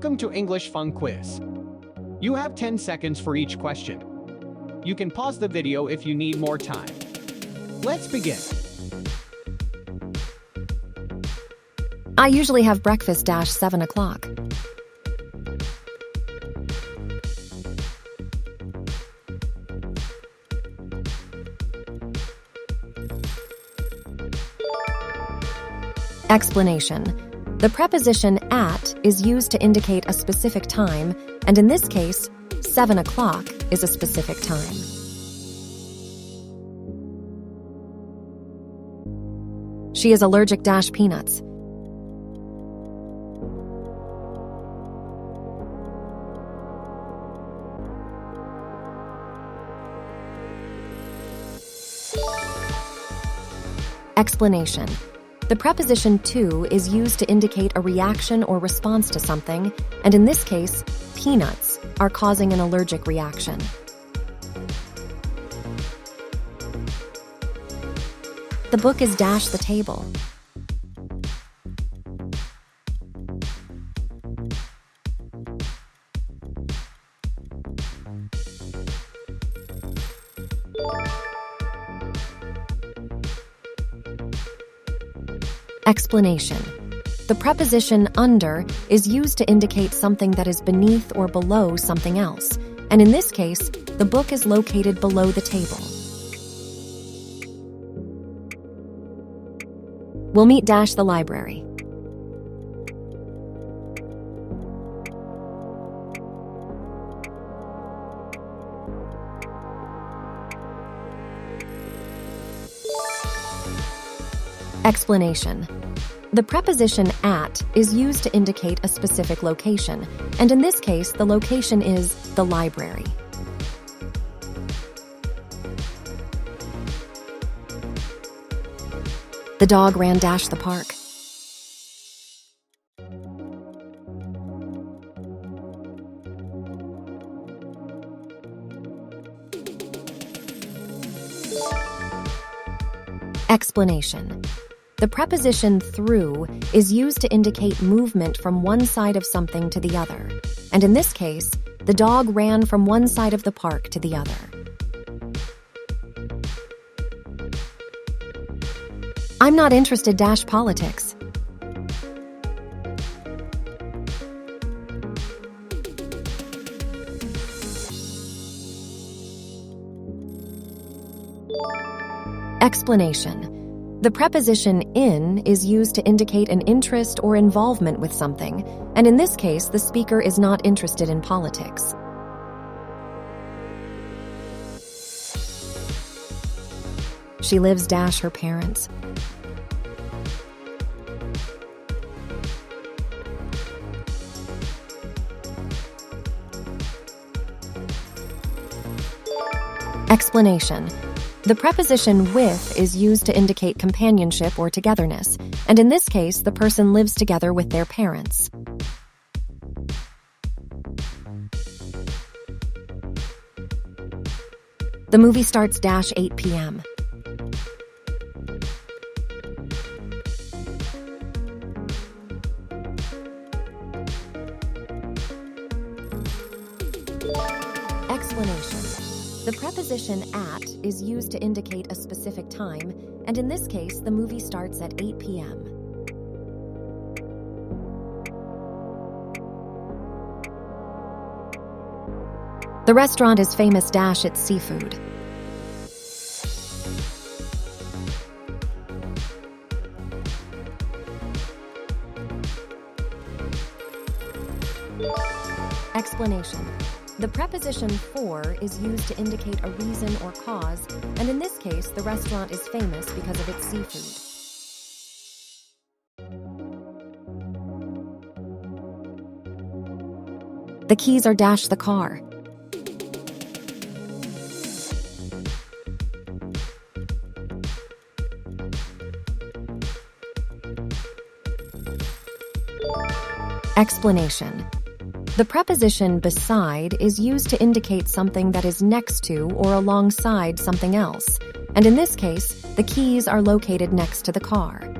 Welcome to English Fun Quiz. You have 10 seconds for each question. You can pause the video if you need more time. Let's begin. I usually have breakfast 7 o'clock. Explanation. The preposition at is used to indicate a specific time, and in this case, 7 o'clock is a specific time. She is allergic peanuts. Explanation. The preposition to is used to indicate a reaction or response to something, and in this case, peanuts are causing an allergic reaction. The book is the table. Explanation. The preposition under is used to indicate something that is beneath or below something else, and in this case, the book is located below the table. We'll meet the library. Explanation. The preposition at is used to indicate a specific location, and in this case, the location is the library. The dog ran the park. Explanation. The preposition through is used to indicate movement from one side of something to the other, and in this case, the dog ran from one side of the park to the other. I'm not interested politics. Explanation. The preposition in is used to indicate an interest or involvement with something, and in this case, the speaker is not interested in politics. She lives her parents. Explanation. The preposition with is used to indicate companionship or togetherness, and in this case, the person lives together with their parents. The movie starts 8 p.m. Explanation. The preposition at is used to indicate a specific time, and in this case, the movie starts at 8 p.m. The restaurant is famous its seafood. Explanation. The preposition for is used to indicate a reason or cause, and in this case, the restaurant is famous because of its seafood. The keys are the car. Explanation. The preposition beside is used to indicate something that is next to or alongside something else, and in this case, the keys are located next to the car.